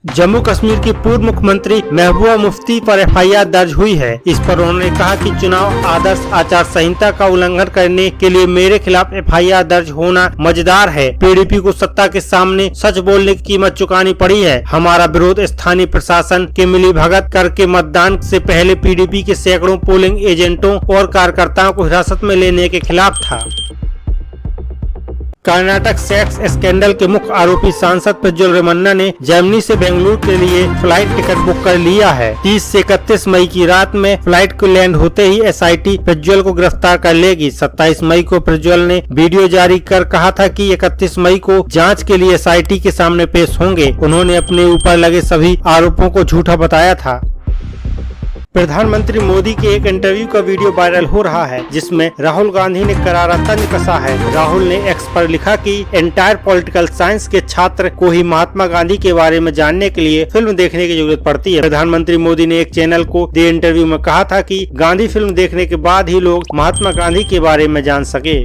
जम्मू कश्मीर की पूर्व मुख्यमंत्री महबूबा मुफ्ती पर एफआईआर दर्ज हुई है। इस पर उन्होंने कहा कि चुनाव आदर्श आचार संहिता का उल्लंघन करने के लिए मेरे खिलाफ एफआईआर दर्ज होना मजेदार है। पीडीपी को सत्ता के सामने सच बोलने की कीमत चुकानी पड़ी है। हमारा विरोध स्थानीय प्रशासन के मिलीभगत करके मतदान से पहले पीडीपी के सैकड़ों पोलिंग एजेंटों और कार्यकर्ताओं को हिरासत में लेने के खिलाफ था। कर्नाटक सेक्स स्कैंडल के मुख्य आरोपी सांसद प्रज्वल रेवन्ना ने जर्मनी से बेंगलुरु के लिए फ्लाइट टिकट बुक कर लिया है। 30 से 31 मई की रात में फ्लाइट को लैंड होते ही एसआईटी प्रज्वल को गिरफ्तार कर लेगी। 27 मई को प्रज्वल ने वीडियो जारी कर कहा था कि 31 मई को जांच के लिए एसआईटी के सामने पेश होंगे। उन्होंने अपने ऊपर लगे सभी आरोपों को झूठा बताया था। प्रधानमंत्री मोदी के एक इंटरव्यू का वीडियो वायरल हो रहा है, जिसमें राहुल गांधी ने करारा तंज कसा है। राहुल ने एक्स पर लिखा कि एंटायर पॉलिटिकल साइंस के छात्र को ही महात्मा गांधी के बारे में जानने के लिए फिल्म देखने की जरूरत पड़ती है। प्रधानमंत्री मोदी ने एक चैनल को दिए इंटरव्यू में कहा था कि गांधी फिल्म देखने के बाद ही लोग महात्मा गांधी के बारे में जान सके।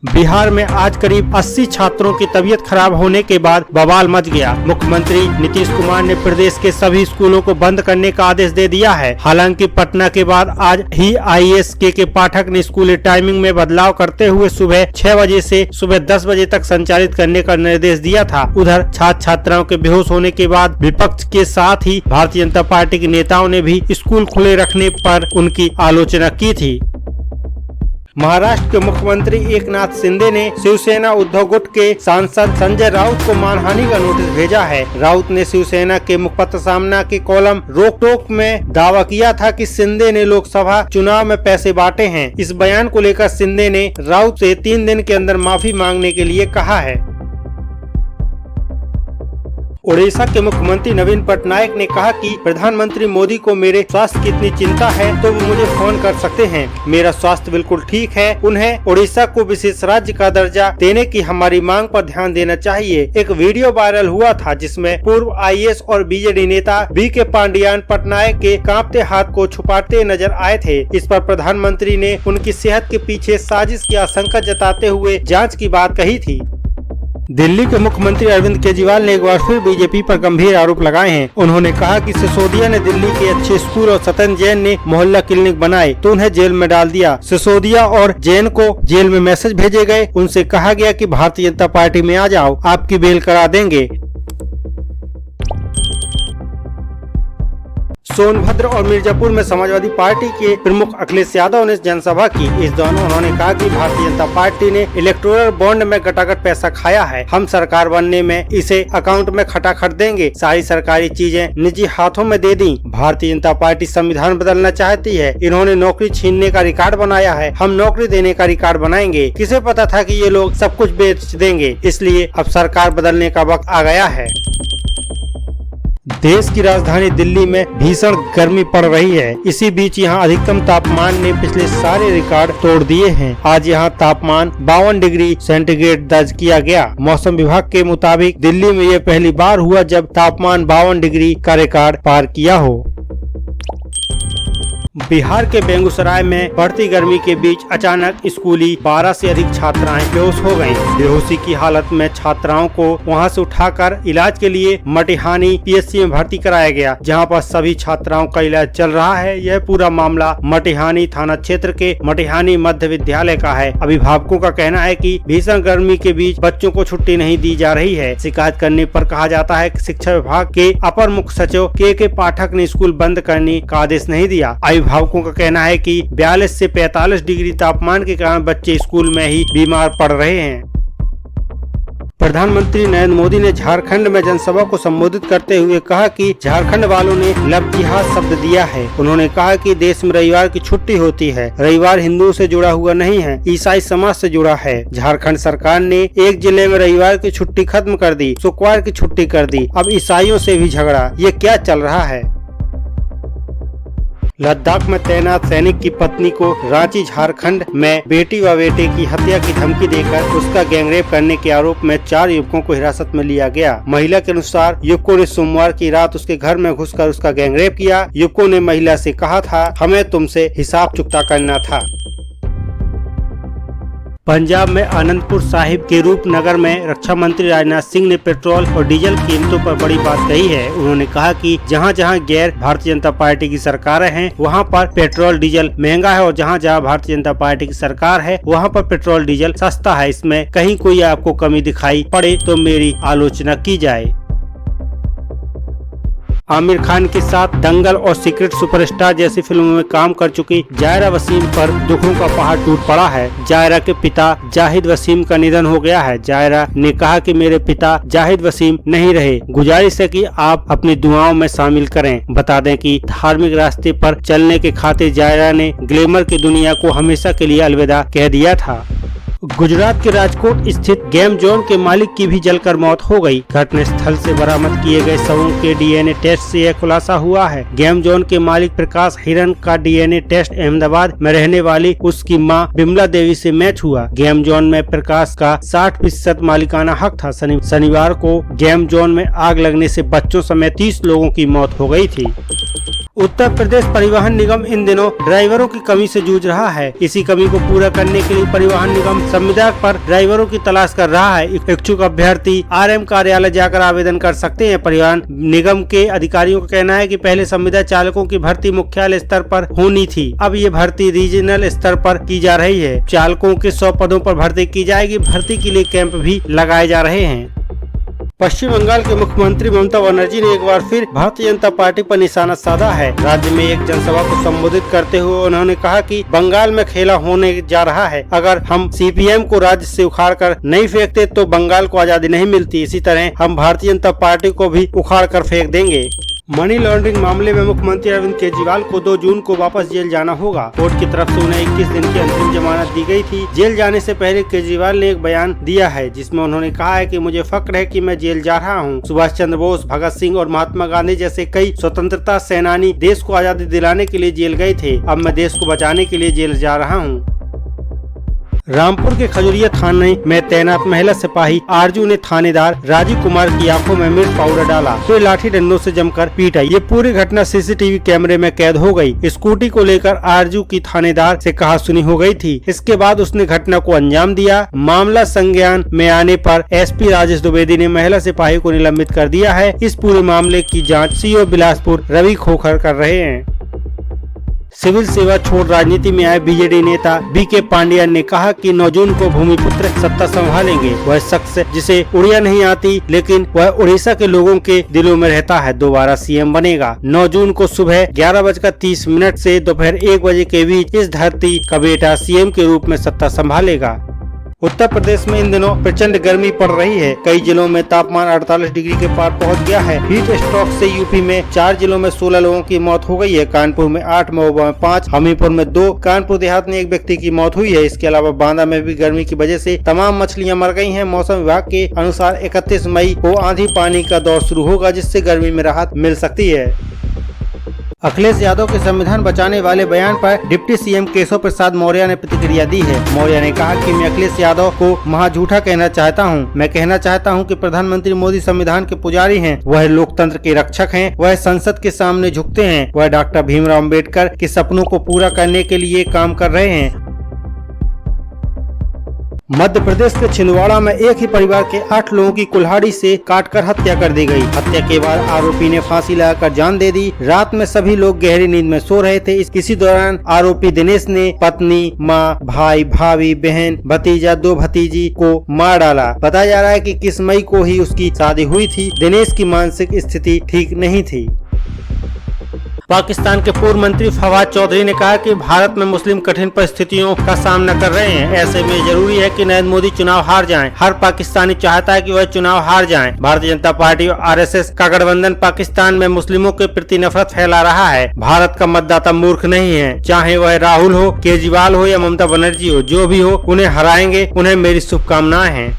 बिहार में आज करीब 80 छात्रों की तबीयत खराब होने के बाद बवाल मच गया। मुख्यमंत्री नीतीश कुमार ने प्रदेश के सभी स्कूलों को बंद करने का आदेश दे दिया है। हालांकि पटना के बाद आज ही आईएएस के पाठक ने स्कूल टाइमिंग में बदलाव करते हुए सुबह 6 बजे से सुबह 10 बजे तक संचालित करने का निर्देश दिया था। उधर छात्र छात्राओं के बेहोश होने के बाद विपक्ष के साथ ही भारतीय जनता पार्टी के नेताओं ने भी स्कूल खुले रखने पर उनकी आलोचना की थी। महाराष्ट्र के मुख्यमंत्री एकनाथ शिंदे ने शिवसेना उद्धव गुट के सांसद संजय राउत को मानहानि का नोटिस भेजा है। राउत ने शिवसेना के मुखपत्र सामना के कॉलम रोक टोक में दावा किया था कि शिंदे ने लोकसभा चुनाव में पैसे बांटे हैं। इस बयान को लेकर शिंदे ने राउत से 3 दिन के अंदर माफी मांगने के लिए कहा है। ओडिशा के मुख्यमंत्री नवीन पटनायक ने कहा कि प्रधानमंत्री मोदी को मेरे स्वास्थ्य की इतनी चिंता है तो वो मुझे फोन कर सकते हैं। मेरा स्वास्थ्य बिल्कुल ठीक है। उन्हें ओडिशा को विशेष राज्य का दर्जा देने की हमारी मांग पर ध्यान देना चाहिए। एक वीडियो वायरल हुआ था जिसमें पूर्व आईएएस और बीजेडी नेता बीके पांडियान पटनायक के कांपते हाथ को छुपाते नजर आए थे। इस पर प्रधानमंत्री ने उनकी सेहत के पीछे साजिश की आशंका जताते हुए जाँच की बात कही थी। दिल्ली के मुख्यमंत्री अरविंद केजरीवाल ने एक बार फिर बीजेपी पर गंभीर आरोप लगाए हैं। उन्होंने कहा कि सिसोदिया ने दिल्ली के अच्छे स्कूल और सत्येंद्र जैन ने मोहल्ला क्लिनिक बनाए तो उन्हें जेल में डाल दिया। सिसोदिया और जैन को जेल में मैसेज भेजे गए। उनसे कहा गया कि भारतीय जनता पार्टी में आ जाओ, आपकी बेल करा देंगे। सोनभद्र और मिर्जापुर में समाजवादी पार्टी के प्रमुख अखिलेश यादव ने जनसभा की। इस दौरान उन्होंने कहा कि भारतीय जनता पार्टी ने इलेक्टोरल बॉन्ड में गटागट पैसा खाया है। हम सरकार बनने में इसे अकाउंट में खटाखट देंगे। सारी सरकारी चीजें निजी हाथों में दे दी। भारतीय जनता पार्टी संविधान बदलना चाहती है। इन्होंने नौकरी छीनने का रिकॉर्ड बनाया है। हम नौकरी देने का रिकॉर्ड बनाएंगे। किसे पता था कि ये लोग सब कुछ बेच देंगे, इसलिए अब सरकार बदलने का वक्त आ गया है। देश की राजधानी दिल्ली में भीषण गर्मी पड़ रही है। इसी बीच यहां अधिकतम तापमान ने पिछले सारे रिकॉर्ड तोड़ दिए हैं। आज यहां तापमान 52 डिग्री सेंटीग्रेड दर्ज किया गया। मौसम विभाग के मुताबिक दिल्ली में यह पहली बार हुआ जब तापमान 52 डिग्री का रिकॉर्ड पार किया हो। बिहार के बेगूसराय में बढ़ती गर्मी के बीच अचानक स्कूली 12 से अधिक छात्राएं बेहोश हो गईं। बेहोशी की हालत में छात्राओं को वहां से उठाकर इलाज के लिए मटिहानी पीएचसी में भर्ती कराया गया, जहां पर सभी छात्राओं का इलाज चल रहा है। यह पूरा मामला मटिहानी थाना क्षेत्र के मटिहानी मध्य विद्यालय का है। अभिभावकों का कहना है कि भीषण गर्मी के बीच बच्चों को छुट्टी नहीं दी जा रही है। शिकायत करने पर कहा जाता है कि शिक्षा विभाग के अपर मुख्य सचिव के पाठक ने स्कूल बंद करने का आदेश नहीं दिया। अभिभावकों का कहना है कि 42 से 45 डिग्री तापमान के कारण बच्चे स्कूल में ही बीमार पड़ रहे हैं। प्रधानमंत्री नरेंद्र मोदी ने झारखंड में जनसभा को संबोधित करते हुए कहा कि झारखंड वालों ने लव जिहाद शब्द दिया है। उन्होंने कहा कि देश में रविवार की छुट्टी होती है। रविवार हिंदुओं से जुड़ा हुआ नहीं है, ईसाई समाज से जुड़ा है। झारखंड सरकार ने एक जिले में रविवार की छुट्टी खत्म कर दी, शुक्रवार की छुट्टी कर दी। अब ईसाइयों से भी झगड़ा, ये क्या चल रहा है। लद्दाख में तैनात सैनिक की पत्नी को रांची झारखंड में बेटी व बेटे की हत्या की धमकी देकर उसका गैंगरेप करने के आरोप में 4 युवकों को हिरासत में लिया गया। महिला के अनुसार युवकों ने सोमवार की रात उसके घर में घुसकर उसका गैंगरेप किया। युवकों ने महिला से कहा था, हमें तुमसे हिसाब चुकता करना था। पंजाब में आनंदपुर साहिब के रूपनगर में रक्षा मंत्री राजनाथ सिंह ने पेट्रोल और डीजल कीमतों पर बड़ी बात कही है। उन्होंने कहा कि जहां जहां गैर भारतीय जनता पार्टी की सरकारें हैं वहां पर पेट्रोल डीजल महंगा है और जहां जहां भारतीय जनता पार्टी की सरकार है वहां पर पेट्रोल डीजल सस्ता है। इसमें कहीं कोई आपको कमी दिखाई पड़े तो मेरी आलोचना की जाए। आमिर खान के साथ दंगल और सीक्रेट सुपरस्टार जैसी फिल्मों में काम कर चुकी जायरा वसीम पर दुखों का पहाड़ टूट पड़ा है। जायरा के पिता जाहिद वसीम का निधन हो गया है। जायरा ने कहा कि मेरे पिता जाहिद वसीम नहीं रहे, गुजारिश है कि आप अपनी दुआओं में शामिल करें। बता दें कि धार्मिक रास्ते पर चलने के खातिर जायरा ने ग्लैमर की दुनिया को हमेशा के लिए अलविदा कह दिया था। गुजरात के राजकोट स्थित गेम जोन के मालिक की भी जलकर मौत हो गई। घटनास्थल से बरामद किए गए शवों के डीएनए टेस्ट से यह खुलासा हुआ है। गेम जोन के मालिक प्रकाश हिरन का डीएनए टेस्ट अहमदाबाद में रहने वाली उसकी मां बिमला देवी से मैच हुआ। गेम जोन में प्रकाश का 60% मालिकाना हक था। शनिवार को गेम जोन में आग लगने से बच्चों समेत 30 लोगों की मौत हो गई थी। उत्तर प्रदेश परिवहन निगम इन दिनों ड्राइवरों की कमी से जूझ रहा है। इसी कमी को पूरा करने के लिए परिवहन निगम संविदा पर ड्राइवरों की तलाश कर रहा है। इच्छुक अभ्यर्थी आरएम कार्यालय जाकर आवेदन कर सकते हैं। परिवहन निगम के अधिकारियों का कहना है कि पहले संविदा चालकों की भर्ती मुख्यालय स्तर पर होनी थी, अब ये भर्ती रीजनल स्तर पर की जा रही है। चालकों के 100 पदों पर भर्ती की जाएगी। भर्ती के लिए कैंप भी लगाए जा रहे हैं। पश्चिम बंगाल के मुख्यमंत्री ममता बनर्जी ने एक बार फिर भारतीय जनता पार्टी पर निशाना साधा है। राज्य में एक जनसभा को संबोधित करते हुए उन्होंने कहा कि बंगाल में खेला होने जा रहा है। अगर हम सीपीएम को राज्य से उखाड़ कर नहीं फेंकते तो बंगाल को आजादी नहीं मिलती। इसी तरह हम भारतीय जनता पार्टी को भी उखाड़ कर फेंक देंगे। मनी लॉन्ड्रिंग मामले में मुख्यमंत्री अरविंद केजरीवाल को 2 जून को वापस जेल जाना होगा। कोर्ट की तरफ से उन्हें 21 दिन की अंतरिम जमानत दी गई थी। जेल जाने से पहले केजरीवाल ने एक बयान दिया है जिसमें उन्होंने कहा है कि मुझे फक्र है कि मैं जेल जा रहा हूं। सुभाष चंद्र बोस, भगत सिंह और महात्मा गांधी जैसे कई स्वतंत्रता सेनानी देश को आजादी दिलाने के लिए जेल गए थे। अब मैं देश को बचाने के लिए जेल जा रहा हूँ। रामपुर के खजुरिया थाने में तैनात महिला सिपाही आरजू ने थानेदार राजीव कुमार की आंखों में मिर्च पाउडर डाला, फिर लाठी डंडों से जमकर पीटा। ये पूरी घटना सीसीटीवी कैमरे में कैद हो गई। स्कूटी को लेकर आरजू की थानेदार से कहासुनी हो गई थी। इसके बाद उसने घटना को अंजाम दिया। मामला संज्ञान में आने पर एसपी राजेश द्विवेदी ने महिला सिपाही को निलंबित कर दिया है। इस पूरे मामले की जाँच सीओ बिलासपुर रवि खोखर कर रहे हैं। सिविल सेवा छोड़ राजनीति में आए बीजेडी नेता बीके पांड्या ने कहा कि 9 जून को भूमिपुत्र सत्ता संभालेंगे। वह शख्स जिसे उड़िया नहीं आती लेकिन वह उड़ीसा के लोगों के दिलों में रहता है, दोबारा सीएम बनेगा। 9 जून को सुबह 11:30 से दोपहर 1 बजे के बीच इस धरती का बेटा सीएम के रूप में सत्ता संभालेगा। उत्तर प्रदेश में इन दिनों प्रचंड गर्मी पड़ रही है। कई जिलों में तापमान 48 डिग्री के पार पहुंच गया है। हीट स्ट्रोक से यूपी में 4 जिलों में 16 लोगों की मौत हो गई है। कानपुर में 8, महोबा में 5, हमीरपुर में 2, कानपुर देहात में 1 व्यक्ति की मौत हुई है। इसके अलावा बांदा में भी गर्मी की वजह से तमाम मछलियां मर गई हैं। मौसम विभाग के अनुसार 31 मई को आंधी पानी का दौर शुरू होगा, जिससे गर्मी में राहत मिल सकती है। अखिलेश यादव के संविधान बचाने वाले बयान पर डिप्टी सीएम केशव प्रसाद मौर्य ने प्रतिक्रिया दी है। मौर्य ने कहा कि मैं अखिलेश यादव को महाझूठा कहना चाहता हूं। मैं कहना चाहता हूं कि प्रधानमंत्री मोदी संविधान के पुजारी हैं, वह लोकतंत्र के रक्षक हैं, वह संसद के सामने झुकते हैं, वह डॉक्टर भीमराव अम्बेडकर के सपनों को पूरा करने के लिए काम कर रहे हैं। मध्य प्रदेश के छिंदवाड़ा में एक ही परिवार के 8 लोगों की कुल्हाड़ी से काटकर हत्या कर दी गई। हत्या के बाद आरोपी ने फांसी लगाकर जान दे दी। रात में सभी लोग गहरी नींद में सो रहे थे। इसी दौरान आरोपी दिनेश ने पत्नी, मां, भाई, भाभी, बहन, भतीजा, 2 भतीजी को मार डाला। बताया जा रहा है कि 21 मई को ही उसकी शादी हुई थी। दिनेश की मानसिक स्थिति ठीक नहीं थी। पाकिस्तान के पूर्व मंत्री फवाद चौधरी ने कहा कि भारत में मुस्लिम कठिन परिस्थितियों का सामना कर रहे हैं। ऐसे में जरूरी है कि नरेंद्र मोदी चुनाव हार जाएं। हर पाकिस्तानी चाहता है कि वह चुनाव हार जाएं। भारतीय जनता पार्टी और आरएसएस का गठबंधन पाकिस्तान में मुस्लिमों के प्रति नफरत फैला रहा है। भारत का मतदाता मूर्ख नहीं है। चाहे वह राहुल हो, केजरीवाल हो या ममता बनर्जी हो, जो भी हो, उन्हें हराएंगे। उन्हें मेरी शुभकामनाएं हैं।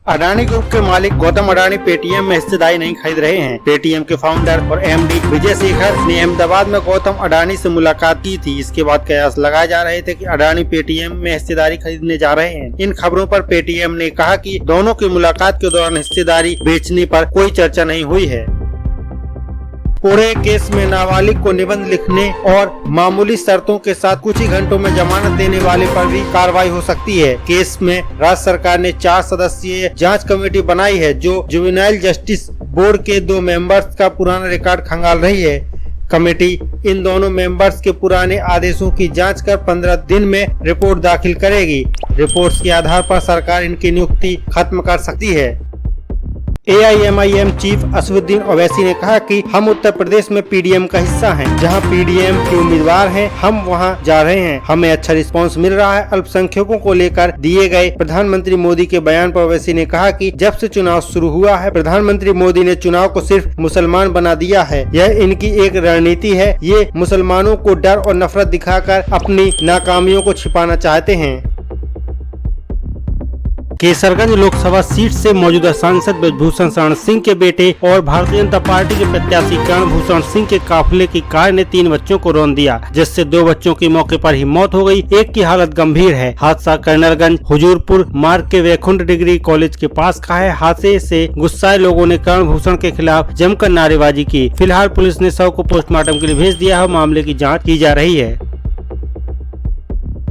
अडानी ग्रुप के मालिक गौतम अडानी पेटीएम में हिस्सेदारी नहीं खरीद रहे हैं। पेटीएम के फाउंडर और एमडी विजय शेखर ने अहमदाबाद में गौतम अडानी से मुलाकात की थी। इसके बाद कयास लगाए जा रहे थे कि अडानी पेटीएम में हिस्सेदारी खरीदने जा रहे हैं। इन खबरों पर पेटीएम ने कहा कि दोनों की मुलाकात के दौरान हिस्सेदारी बेचने पर कोई चर्चा नहीं हुई है। कोड़े केस में नाबालिग को निबंध लिखने और मामूली शर्तों के साथ कुछ ही घंटों में जमानत देने वाले पर भी कार्रवाई हो सकती है। केस में राज्य सरकार ने 4 सदस्यीय जांच कमेटी बनाई है जो जुवेनाइल जस्टिस बोर्ड के 2 मेंबर्स का पुराना रिकॉर्ड खंगाल रही है। कमेटी इन दोनों मेंबर्स के पुराने आदेशों की जांच कर 15 दिन में रिपोर्ट दाखिल करेगी। रिपोर्ट्स के आधार पर सरकार इनकी नियुक्ति खत्म कर सकती है। AIMIM चीफ असदुद्दीन ओवैसी ने कहा कि हम उत्तर प्रदेश में PDM का हिस्सा हैं, जहां PDM के उम्मीदवार हैं, हम वहां जा रहे हैं। हमें अच्छा रिस्पांस मिल रहा है। अल्पसंख्यकों को लेकर दिए गए प्रधानमंत्री मोदी के बयान पर ओवैसी ने कहा कि जब से चुनाव शुरू हुआ है, प्रधानमंत्री मोदी ने चुनाव को सिर्फ मुसलमान बना दिया है। यह इनकी एक रणनीति है। ये मुसलमानों को डर और नफरत दिखाकर अपनी नाकामियों को छिपाना चाहते हैं। केसरगंज लोकसभा सीट से मौजूदा सांसद ब्रजभूषण शरण सिंह के बेटे और भारतीय जनता पार्टी के प्रत्याशी कर्णभूषण सिंह के काफिले की कार ने 3 बच्चों को रौंद दिया, जिससे 2 बच्चों की मौके पर ही मौत हो गई। एक की हालत गंभीर है। हादसा कर्नलगंज हुजूरपुर मार्ग के वैकुंठ डिग्री कॉलेज के पास का है। हादसे से गुस्साए लोगों ने कर्णभूषण के खिलाफ जमकर नारेबाजी की। फिलहाल पुलिस ने शव को पोस्टमार्टम के लिए भेज दिया है। मामले की जाँच की जा रही है।